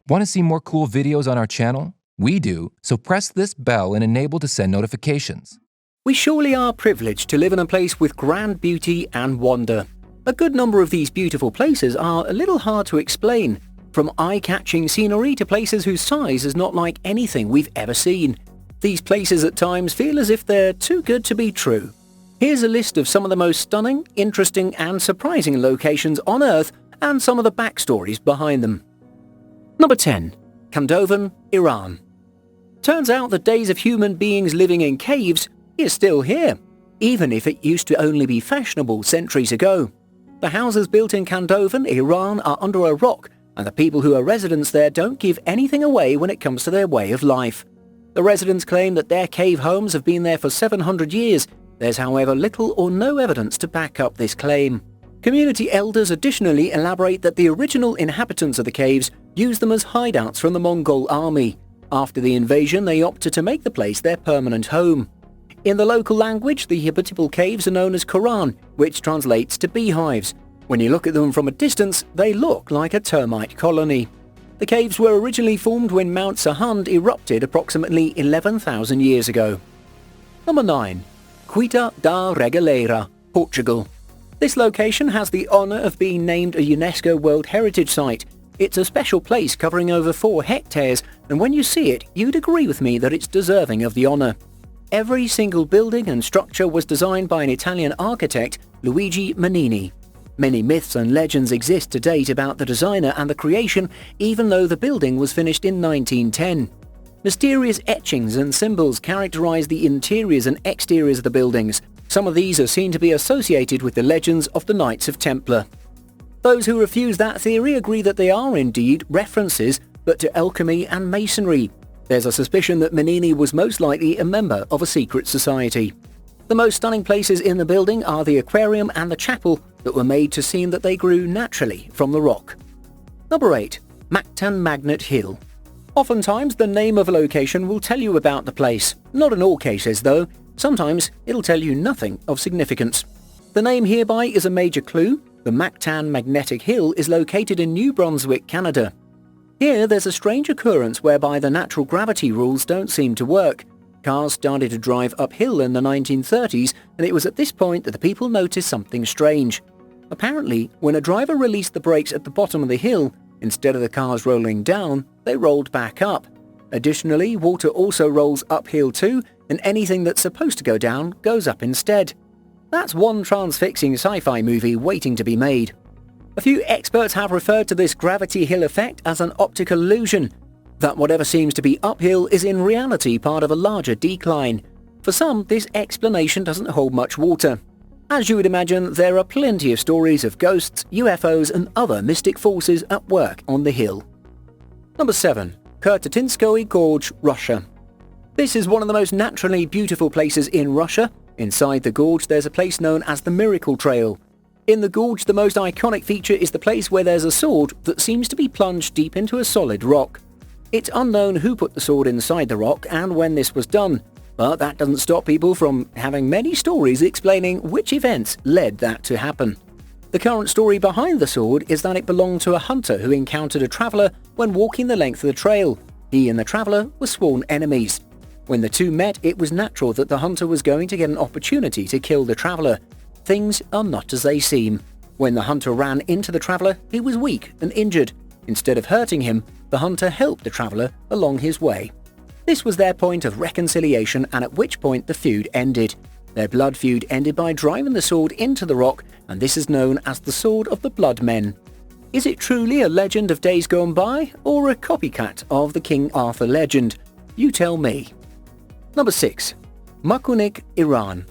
Want to see more cool videos on our channel? We do, so press this bell and enable to send notifications. We surely are privileged to live in a place with grand beauty and wonder. A good number of these beautiful places are a little hard to explain, from eye-catching scenery to places whose size is not like anything we've ever seen. These places at times feel as if they're too good to be true. Here's a list of some of the most stunning, interesting and surprising locations on Earth and some of the backstories behind them. Number 10. Dothan, Iran. Turns out the days of human beings living in caves is still here, even if it used to only be fashionable centuries ago. The houses built in Dothan, Iran are under a rock, and the people who are residents there don't give anything away when it comes to their way of life. The residents claim that their cave homes have been there for 700 years. There's however little or no evidence to back up this claim. Community elders additionally elaborate that the original inhabitants of the caves used them as hideouts from the Mongol army. After the invasion, they opted to make the place their permanent home. In the local language, the habitable caves are known as Quran, which translates to beehives. When you look at them from a distance, they look like a termite colony. The caves were originally formed when Mount Sahand erupted approximately 11,000 years ago. Number 9. Quinta da Regaleira, Portugal. This location has the honour of being named a UNESCO World Heritage Site. It's a special place covering over 4 hectares, and when you see it, you'd agree with me that it's deserving of the honour. Every single building and structure was designed by an Italian architect, Luigi Manini. Many myths and legends exist to date about the designer and the creation, even though the building was finished in 1910. Mysterious etchings and symbols characterize the interiors and exteriors of the buildings. Some of these are seen to be associated with the legends of the Knights of Templar. Those who refuse that theory agree that they are indeed references, but to alchemy and masonry. There's a suspicion that Manini was most likely a member of a secret society. The most stunning places in the building are the aquarium and the chapel that were made to seem that they grew naturally from the rock. Number 8. Mactan Magnet Hill. Oftentimes, the name of a location will tell you about the place. Not in all cases, though. Sometimes, it'll tell you nothing of significance. The name hereby is a major clue. The Mactan Magnetic Hill is located in New Brunswick, Canada. Here, there's a strange occurrence whereby the natural gravity rules don't seem to work. Cars started to drive uphill in the 1930s, and it was at this point that the people noticed something strange. Apparently, when a driver released the brakes at the bottom of the hill, instead of the cars rolling down, they rolled back up. Additionally, water also rolls uphill too, and anything that's supposed to go down goes up instead. That's one transfixing sci-fi movie waiting to be made. A few experts have referred to this gravity hill effect as an optical illusion, that whatever seems to be uphill is in reality part of a larger decline. For some, this explanation doesn't hold much water. As you would imagine, there are plenty of stories of ghosts, UFOs and other mystic forces at work on the hill. Number 7. Kurtatinskoye Gorge, Russia. This is one of the most naturally beautiful places in Russia. Inside the gorge there's a place known as the Miracle Trail. In the gorge, the most iconic feature is the place where there's a sword that seems to be plunged deep into a solid rock. It's unknown who put the sword inside the rock and when this was done, but that doesn't stop people from having many stories explaining which events led that to happen. The current story behind the sword is that it belonged to a hunter who encountered a traveller when walking the length of the trail. He and the traveller were sworn enemies. When the two met, it was natural that the hunter was going to get an opportunity to kill the traveller. Things are not as they seem. When the hunter ran into the traveller, he was weak and injured. Instead of hurting him, the hunter helped the traveller along his way. This was their point of reconciliation, and at which point the feud ended. Their blood feud ended by driving the sword into the rock, and this is known as the Sword of the Blood Men. Is it truly a legend of days gone by, or a copycat of the King Arthur legend? You tell me. Number 6. Mactan, Iran.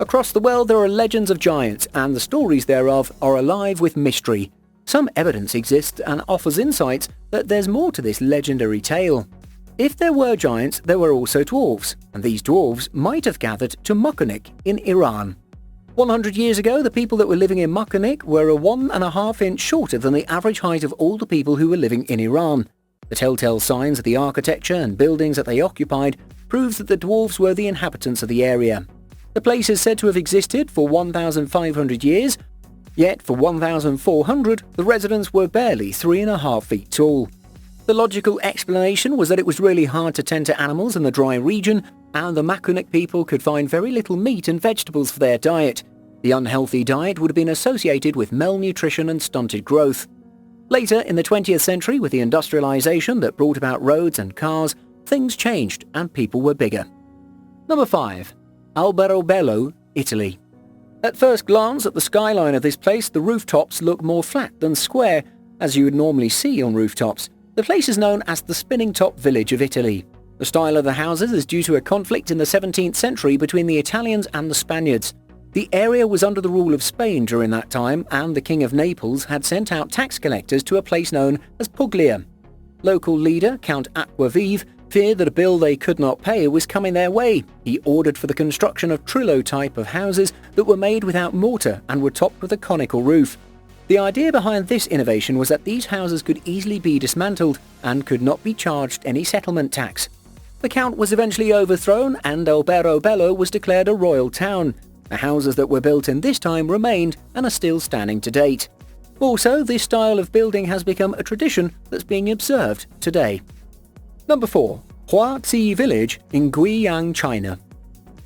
Across the world there are legends of giants, and the stories thereof are alive with mystery. Some evidence exists and offers insights that there's more to this legendary tale. If there were giants, there were also dwarves, and these dwarves might have gathered to Mactan in Iran. 100 years ago, the people that were living in Mactan were a 1.5 inch shorter than the average height of all the people who were living in Iran. The telltale signs of the architecture and buildings that they occupied proves that the dwarves were the inhabitants of the area. The place is said to have existed for 1,500 years, yet for 1,400 the residents were barely 3.5 feet tall. The logical explanation was that it was really hard to tend to animals in the dry region, and the Macunic people could find very little meat and vegetables for their diet. The unhealthy diet would have been associated with malnutrition and stunted growth. Later in the 20th century, with the industrialization that brought about roads and cars, things changed and people were bigger. Number 5. Bello, Italy. At first glance at the skyline of this place, the rooftops look more flat than square, as you would normally see on rooftops. The place is known as the spinning top village of Italy. The style of the houses is due to a conflict in the 17th century between the Italians and the Spaniards. The area was under the rule of Spain during that time, and the King of Naples had sent out tax collectors to a place known as Boggler. Local leader, Count Aquavive, feared that a bill they could not pay was coming their way. He ordered for the construction of Trillo type of houses that were made without mortar and were topped with a conical roof. The idea behind this innovation was that these houses could easily be dismantled and could not be charged any settlement tax. The Count was eventually overthrown and Bello was declared a royal town. The houses that were built in this time remained and are still standing to date. Also, this style of building has become a tradition that's being observed today. Number 4. Quartz village in Guiyang, China.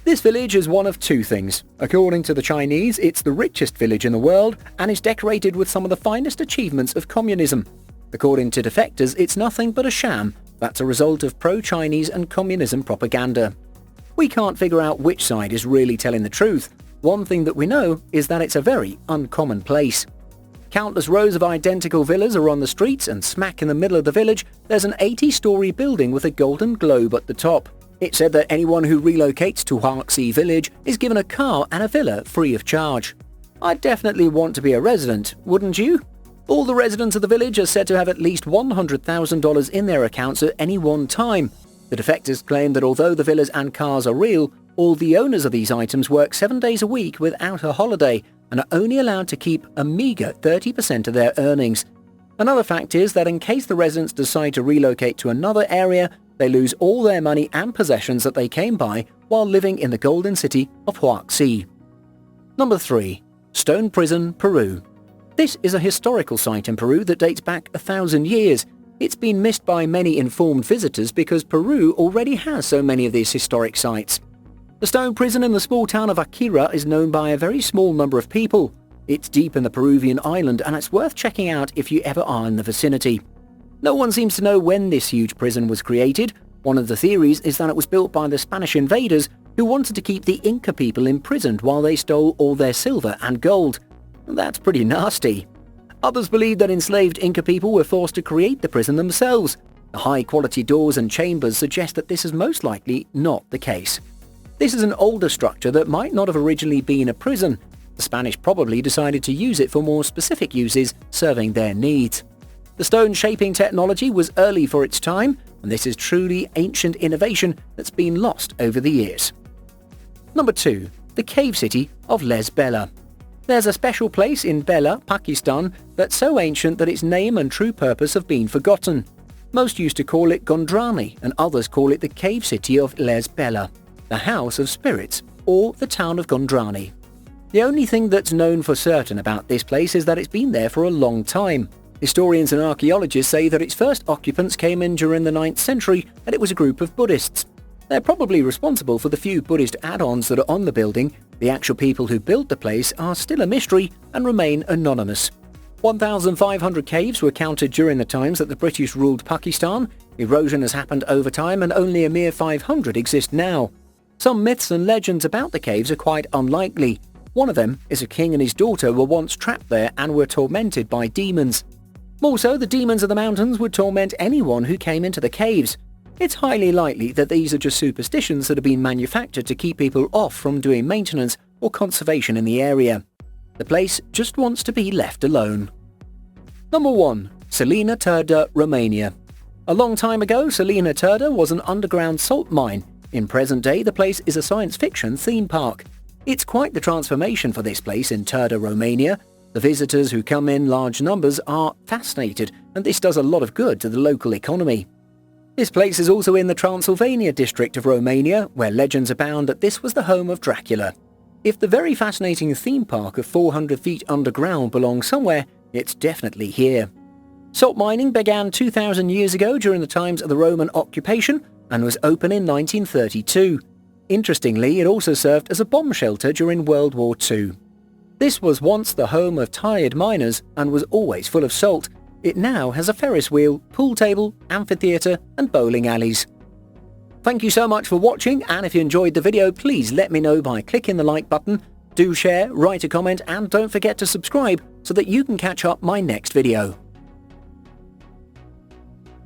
This village is one of two things. According to the Chinese, it's the richest village in the world and is decorated with some of the finest achievements of communism. According to defectors, it's nothing but a sham that's a result of pro-Chinese and communism propaganda. We can't figure out which side is really telling the truth. One thing that we know is that it's a very uncommon place. Countless rows of identical villas are on the streets, and smack in the middle of the village, there's an 80-story building with a golden globe at the top. It's said that anyone who relocates to Quartz village is given a car and a villa free of charge. I'd definitely want to be a resident, wouldn't you? All the residents of the village are said to have at least $100,000 in their accounts at any one time. The defectors claim that although the villas and cars are real, all the owners of these items work 7 days a week without a holiday and are only allowed to keep a meager 30% of their earnings. Another fact is that in case the residents decide to relocate to another area, they lose all their money and possessions that they came by while living in the golden city of Quartz. Number 3. Stone Prison, Peru. This is a historical site in Peru that dates back 1,000 years. It's been missed by many informed visitors because Peru already has so many of these historic sites. The stone prison in the small town of Akira is known by a very small number of people. It's deep in the Peruvian island and it's worth checking out if you ever are in the vicinity. No one seems to know when this huge prison was created. One of the theories is that it was built by the Spanish invaders who wanted to keep the Inca people imprisoned while they stole all their silver and gold. That's pretty nasty. Others believe that enslaved Inca people were forced to create the prison themselves. The high-quality doors and chambers suggest that this is most likely not the case. This is an older structure that might not have originally been a prison. The Spanish probably decided to use it for more specific uses, serving their needs. The stone shaping technology was early for its time, and this is truly ancient innovation that's been lost over the years. Number 2. The cave city of Les Bella. There's a special place in Bello, Pakistan, that's so ancient that its name and true purpose have been forgotten. Most used to call it Gondrani, and others call it the cave city of Les Bella, the House of Spirits, or the town of Gondrani. The only thing that's known for certain about this place is that it's been there for a long time. Historians and archaeologists say that its first occupants came in during the 9th century, and it was a group of Buddhists. They're probably responsible for the few Buddhist add-ons that are on the building. The actual people who built the place are still a mystery and remain anonymous. 1,500 caves were counted during the times that the British ruled Pakistan. Erosion has happened over time and only a mere 500 exist now. Some myths and legends about the caves are quite unlikely. One of them is a king and his daughter were once trapped there and were tormented by demons. More so, the demons of the mountains would torment anyone who came into the caves. It's highly likely that these are just superstitions that have been manufactured to keep people off from doing maintenance or conservation in the area. The place just wants to be left alone. Number 1. Selina Turda, Romania. A long time ago, Selina Turda was an underground salt mine. In present day, the place is a science fiction theme park. It's quite the transformation for this place in Turda, Romania. The visitors who come in large numbers are fascinated, and this does a lot of good to the local economy. This place is also in the Transylvania district of Romania, where legends abound that this was the home of Dracula. If the very fascinating theme park of 400 feet underground belongs somewhere, it's definitely here. Salt mining began 2,000 years ago during the times of the Roman occupation and was open in 1932. Interestingly, it also served as a bomb shelter during World War II. This was once the home of tired miners and was always full of salt. It now has a Ferris wheel, pool table, amphitheatre and bowling alleys. Thank you so much for watching, and if you enjoyed the video, please let me know by clicking the like button. Do share, write a comment, and don't forget to subscribe so that you can catch up my next video.